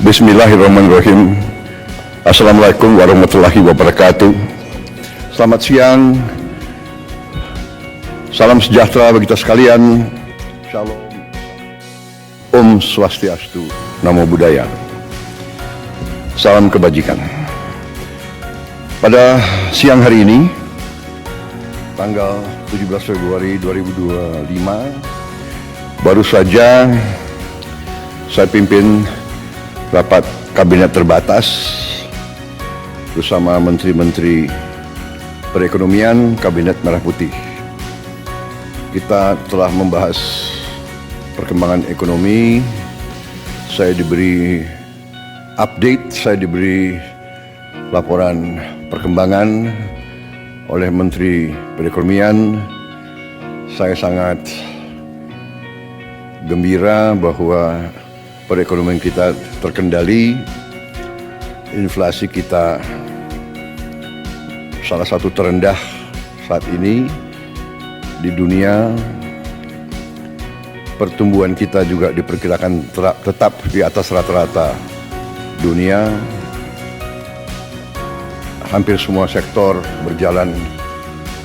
Bismillahirrahmanirrahim. Assalamualaikum warahmatullahi wabarakatuh. Selamat siang. Salam sejahtera bagi kita sekalian. Shalom. Om Swastiastu. Namo Buddhaya. Salam kebajikan. Pada siang hari ini, tanggal 17 Februari 2025, baru saja saya pimpin rapat kabinet terbatas bersama Menteri-Menteri Perekonomian Kabinet Merah Putih. Kita telah membahas perkembangan ekonomi. Saya diberi update, saya diberi laporan perkembangan oleh Menteri Perekonomian. Saya sangat gembira bahwa perekonomian kita terkendali, inflasi kita salah satu terendah saat ini di dunia. Pertumbuhan kita juga diperkirakan tetap di atas rata-rata dunia. Hampir semua sektor berjalan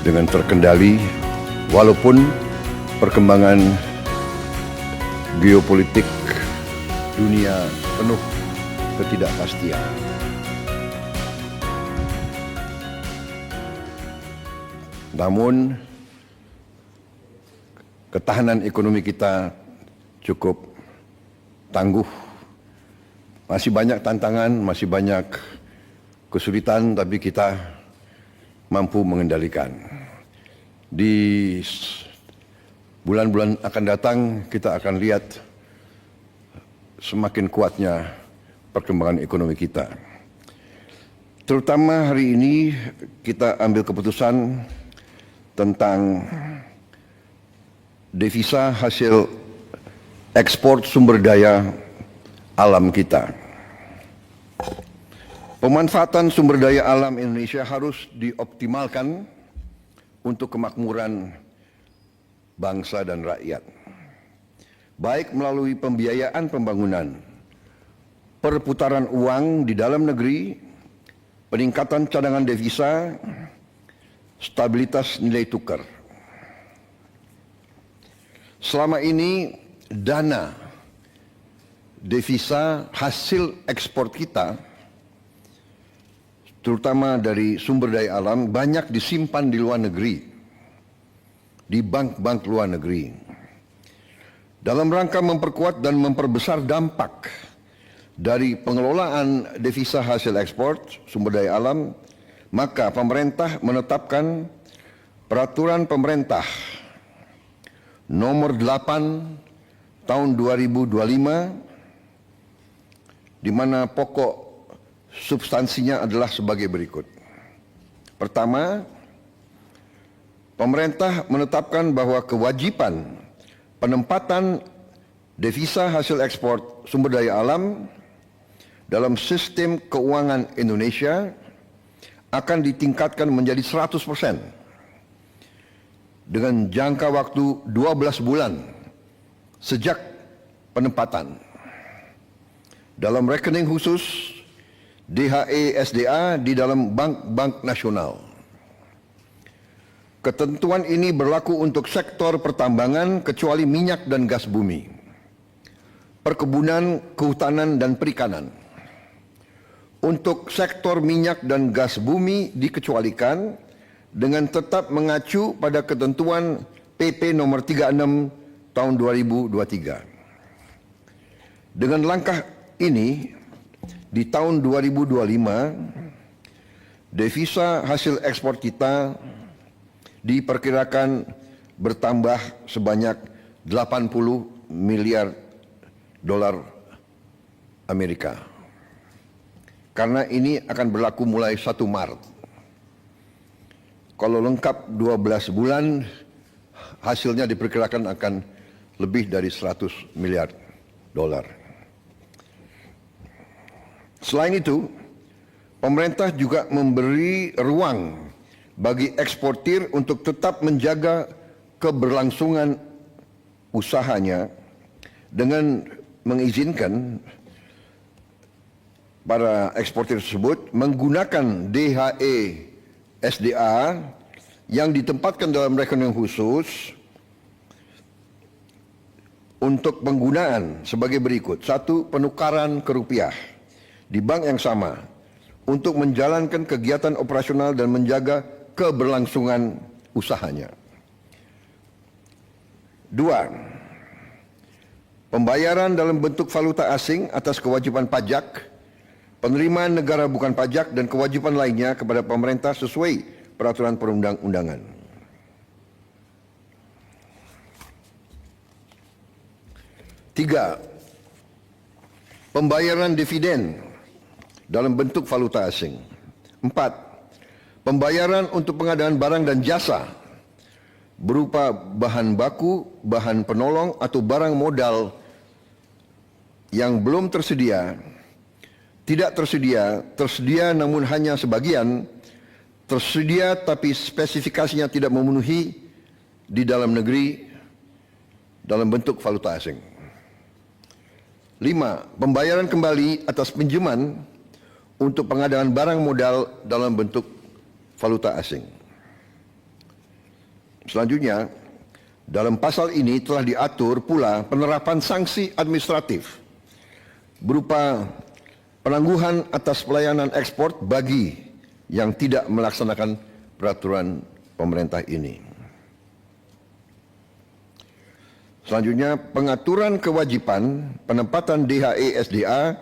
dengan terkendali, walaupun perkembangan geopolitik dunia penuh ketidakpastian. Namun, ketahanan ekonomi kita cukup tangguh. Masih banyak tantangan, masih banyak kesulitan, tapi kita mampu mengendalikan. Di bulan-bulan akan datang, kita akan lihat semakin kuatnya perkembangan ekonomi kita. Terutama hari ini kita ambil keputusan tentang devisa hasil ekspor sumber daya alam kita. Pemanfaatan sumber daya alam Indonesia harus dioptimalkan untuk kemakmuran bangsa dan rakyat, baik melalui pembiayaan pembangunan, perputaran uang di dalam negeri, peningkatan cadangan devisa, stabilitas nilai tukar. Selama ini dana devisa hasil ekspor kita, terutama dari sumber daya alam, banyak disimpan di luar negeri, di bank-bank luar negeri. Dalam rangka memperkuat dan memperbesar dampak dari pengelolaan devisa hasil ekspor sumber daya alam, maka pemerintah menetapkan peraturan pemerintah nomor 8 tahun 2025, di mana pokok substansinya adalah sebagai berikut. Pertama, pemerintah menetapkan bahwa kewajiban penempatan devisa hasil ekspor sumber daya alam dalam sistem keuangan Indonesia akan ditingkatkan menjadi 100% dengan jangka waktu 12 bulan sejak penempatan. Dalam rekening khusus DHE SDA di dalam bank-bank nasional. Ketentuan ini berlaku untuk sektor pertambangan kecuali minyak dan gas bumi, perkebunan, kehutanan, dan perikanan. Untuk sektor minyak dan gas bumi dikecualikan dengan tetap mengacu pada ketentuan PP nomor 36 tahun 2023. Dengan langkah ini, di tahun 2025, devisa hasil ekspor kita diperkirakan bertambah sebanyak 80 miliar dolar Amerika. Karena ini akan berlaku mulai 1 Maret. Kalau lengkap 12 bulan, hasilnya diperkirakan akan lebih dari 100 miliar dolar. Selain itu, pemerintah juga memberi ruang bagi eksportir untuk tetap menjaga keberlangsungan usahanya dengan mengizinkan para eksportir tersebut menggunakan DHE SDA yang ditempatkan dalam rekening khusus untuk penggunaan sebagai berikut. 1. Penukaran ke rupiah di bank yang sama untuk menjalankan kegiatan operasional dan menjaga keberlangsungan usahanya. 2. Pembayaran dalam bentuk valuta asing atas kewajiban pajak, penerimaan negara bukan pajak dan kewajiban lainnya kepada pemerintah sesuai peraturan perundang-undangan. 3. Pembayaran dividen dalam bentuk valuta asing. 4. Pembayaran untuk pengadaan barang dan jasa berupa bahan baku, bahan penolong atau barang modal yang belum tersedia, tidak tersedia, tersedia namun hanya sebagian, tersedia tapi spesifikasinya tidak memenuhi di dalam negeri dalam bentuk valuta asing. 5. Pembayaran kembali atas pinjaman untuk pengadaan barang modal dalam bentuk valuta asing. Selanjutnya, dalam pasal ini telah diatur pula penerapan sanksi administratif berupa penangguhan atas pelayanan ekspor bagi yang tidak melaksanakan peraturan pemerintah ini. Selanjutnya, pengaturan kewajiban penempatan DHE SDA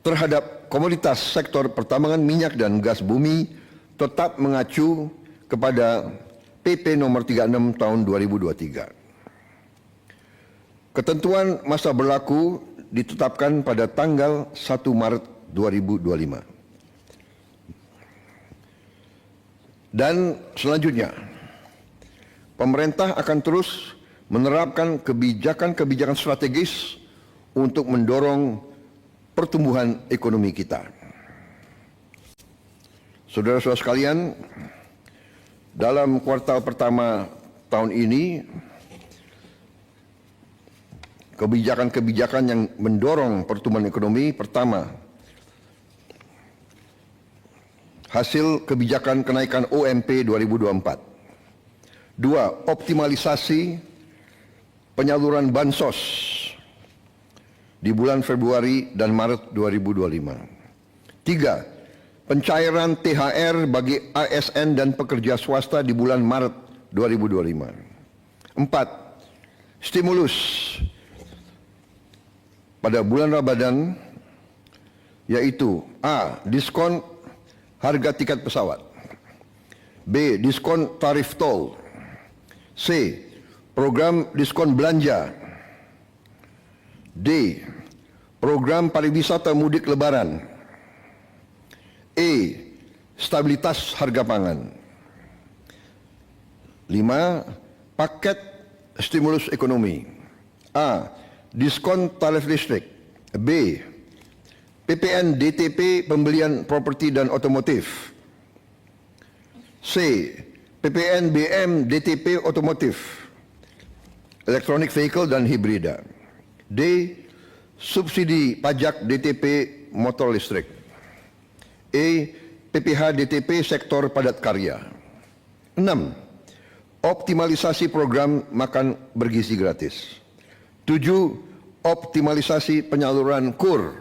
terhadap komoditas sektor pertambangan minyak dan gas bumi tetap mengacu kepada PP nomor 36 tahun 2023. Ketentuan masa berlaku ditetapkan pada tanggal 1 Maret 2025. Dan selanjutnya, pemerintah akan terus menerapkan kebijakan-kebijakan strategis untuk mendorong pertumbuhan ekonomi kita. Saudara-saudara sekalian, dalam kuartal pertama tahun ini, kebijakan-kebijakan yang mendorong pertumbuhan ekonomi, pertama, hasil kebijakan kenaikan OMP 2024. 2. Optimalisasi penyaluran bansos di bulan Februari dan Maret 2025. 3. Pencairan THR bagi ASN dan pekerja swasta di bulan Maret 2025. 4. Stimulus pada bulan Ramadan, yaitu A. Diskon harga tiket pesawat, B. Diskon tarif tol, C. Program diskon belanja, D. Program pariwisata mudik lebaran, E. Stabilitas harga pangan. 5. Paket stimulus ekonomi. A. Diskon tarif listrik, B. PPN DTP pembelian properti dan otomotif, C. PPN BM DTP otomotif, elektronik vehicle dan hibrida, D. Subsidi pajak DTP motor listrik, E. PPH DTP sektor padat karya. 6. Optimalisasi program makan bergizi gratis. 7. Optimalisasi penyaluran KUR.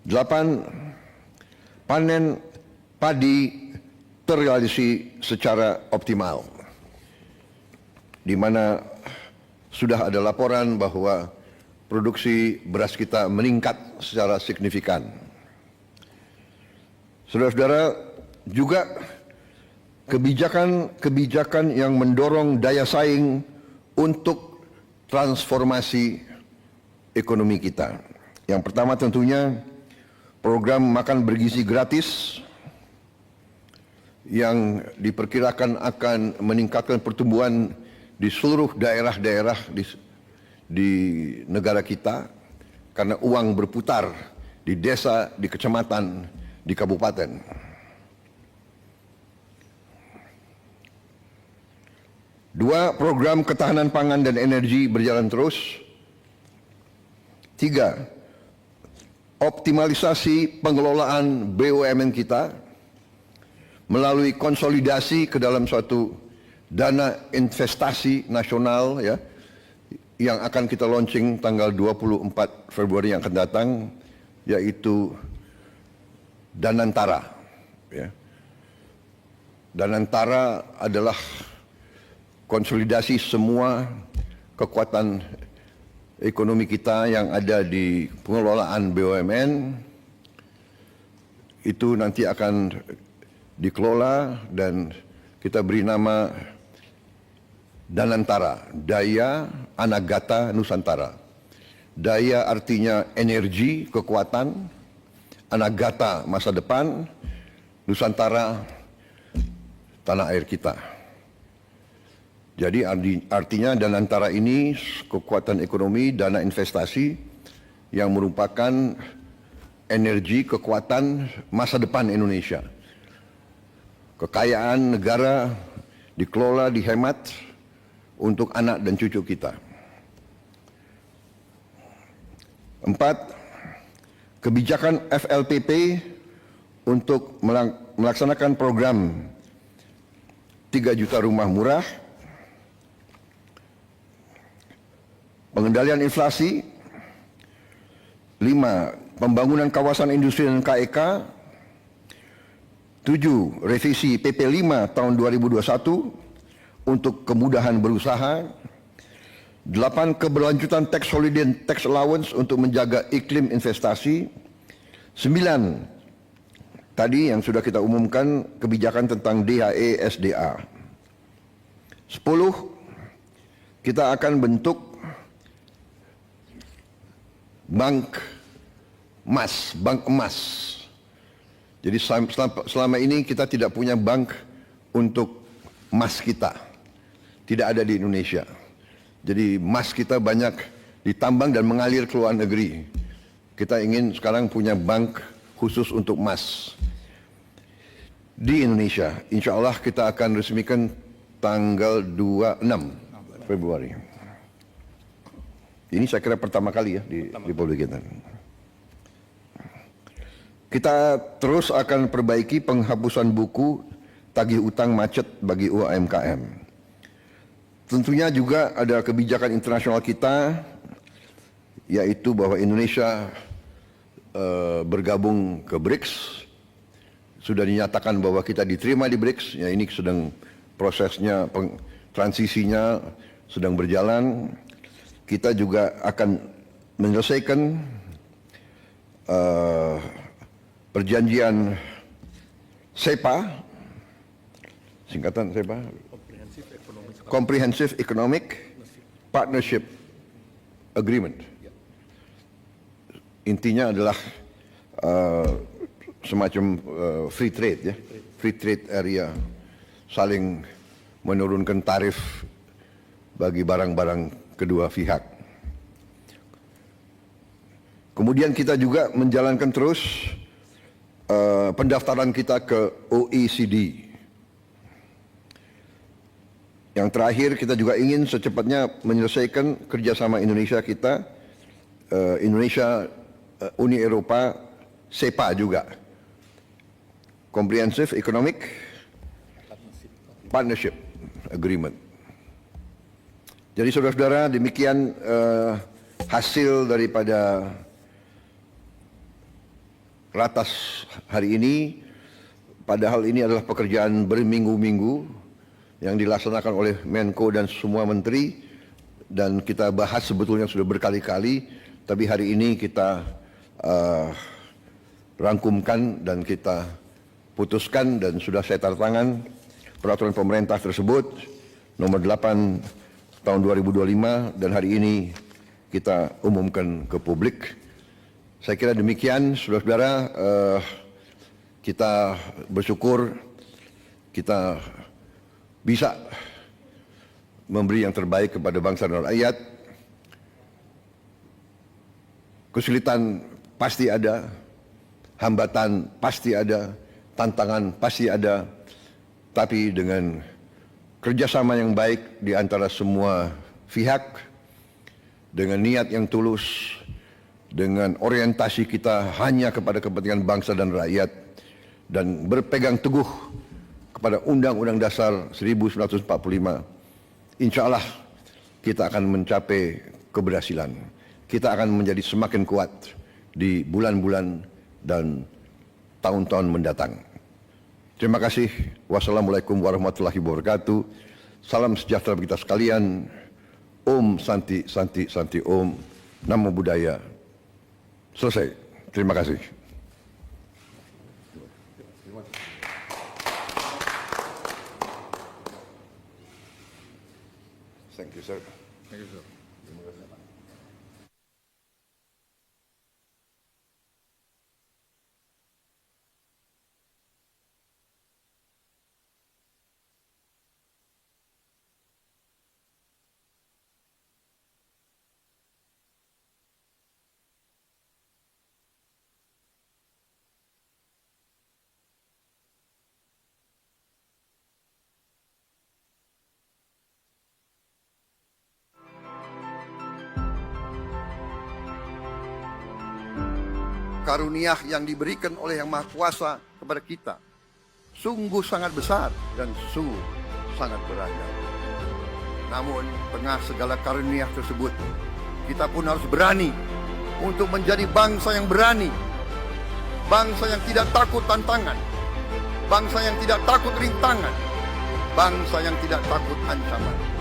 8. Panen padi terrealisasi secara optimal, di mana sudah ada laporan bahwa produksi beras kita meningkat secara signifikan. Saudara-saudara, juga kebijakan-kebijakan yang mendorong daya saing untuk transformasi ekonomi kita. Yang pertama tentunya program makan bergizi gratis yang diperkirakan akan meningkatkan pertumbuhan di seluruh daerah-daerah di negara kita, karena uang berputar di desa, di kecamatan, di kabupaten. 2. Program ketahanan pangan dan energi berjalan terus. 3. optimalisasi pengelolaan BUMN kita melalui konsolidasi ke dalam suatu dana investasi nasional ya, yang akan kita launching tanggal 24 Februari yang akan datang, yaitu Danantara. Ya. Danantara adalah konsolidasi semua kekuatan ekonomi kita yang ada di pengelolaan BUMN. Itu nanti akan dikelola dan kita beri nama Danantara, Daya Anagata Nusantara. Daya artinya energi, kekuatan, Anagata masa depan, Nusantara tanah air kita. Jadi artinya Danantara ini kekuatan ekonomi, dana investasi yang merupakan energi, kekuatan masa depan Indonesia. Kekayaan negara dikelola, dihemat untuk anak dan cucu kita. 4. Kebijakan FLPP untuk melaksanakan program 3 juta rumah murah, pengendalian inflasi. 5. Pembangunan kawasan industri dan KEK. 7. Revisi PP 5 tahun 2021 untuk kemudahan berusaha. 8. Keberlanjutan tax holiday dan tax allowance untuk menjaga iklim investasi. 9. Tadi yang sudah kita umumkan kebijakan tentang DHE SDA. 10. Kita akan bentuk bank emas. Jadi selama ini kita tidak punya bank untuk emas kita. Tidak ada di Indonesia. Jadi emas kita banyak ditambang dan mengalir ke luar negeri. Kita ingin sekarang punya bank khusus untuk emas di Indonesia. Insya Allah kita akan resmikan tanggal 26 Februari. Ini saya kira pertama kali ya di Republik kita. Kita terus akan perbaiki penghapusan buku tagih utang macet bagi UMKM. Tentunya juga ada kebijakan internasional kita, yaitu bahwa Indonesia bergabung ke BRICS. Sudah dinyatakan bahwa kita diterima di BRICS, ya ini sedang prosesnya, transisinya sedang berjalan. Kita juga akan menyelesaikan perjanjian SEPA, singkatan SEPA, Comprehensive Economic Partnership Agreement. Intinya adalah semacam free trade ya, free trade area, saling menurunkan tarif bagi barang-barang kedua pihak. Kemudian kita juga menjalankan terus pendaftaran kita ke OECD. Yang terakhir kita juga ingin secepatnya menyelesaikan kerjasama Indonesia kita, Indonesia Uni Eropa, SEPA juga, Comprehensive Economic Partnership Agreement. Jadi saudara-saudara, demikian hasil daripada ratas hari ini. Padahal ini adalah pekerjaan berminggu-minggu yang dilaksanakan oleh Menko dan semua menteri, dan kita bahas sebetulnya sudah berkali-kali, tapi hari ini kita rangkumkan dan kita putuskan, dan sudah saya tanda tangan peraturan pemerintah tersebut nomor 8 tahun 2025, dan hari ini kita umumkan ke publik. Saya kira demikian, saudara-saudara. Kita bersyukur kita bisa memberi yang terbaik kepada bangsa dan rakyat. Kesulitan pasti ada, hambatan pasti ada, tantangan pasti ada, tapi dengan kerjasama yang baik di antara semua pihak, dengan niat yang tulus, dengan orientasi kita hanya kepada kepentingan bangsa dan rakyat dan berpegang teguh kepada Undang-Undang Dasar 1945, insya Allah kita akan mencapai keberhasilan. Kita akan menjadi semakin kuat di bulan-bulan dan tahun-tahun mendatang. Terima kasih. Wassalamualaikum warahmatullahi wabarakatuh. Salam sejahtera bagi kita sekalian. Om Santi Santi Santi Om. Namo Buddhaya. Selesai. Terima kasih. Thank you, sir. Thank you, sir. Karunia yang diberikan oleh Yang Maha Kuasa kepada kita sungguh sangat besar dan sungguh sangat beragam. Namun tengah segala karunia tersebut, kita pun harus berani untuk menjadi bangsa yang berani, bangsa yang tidak takut tantangan, bangsa yang tidak takut rintangan, bangsa yang tidak takut ancaman.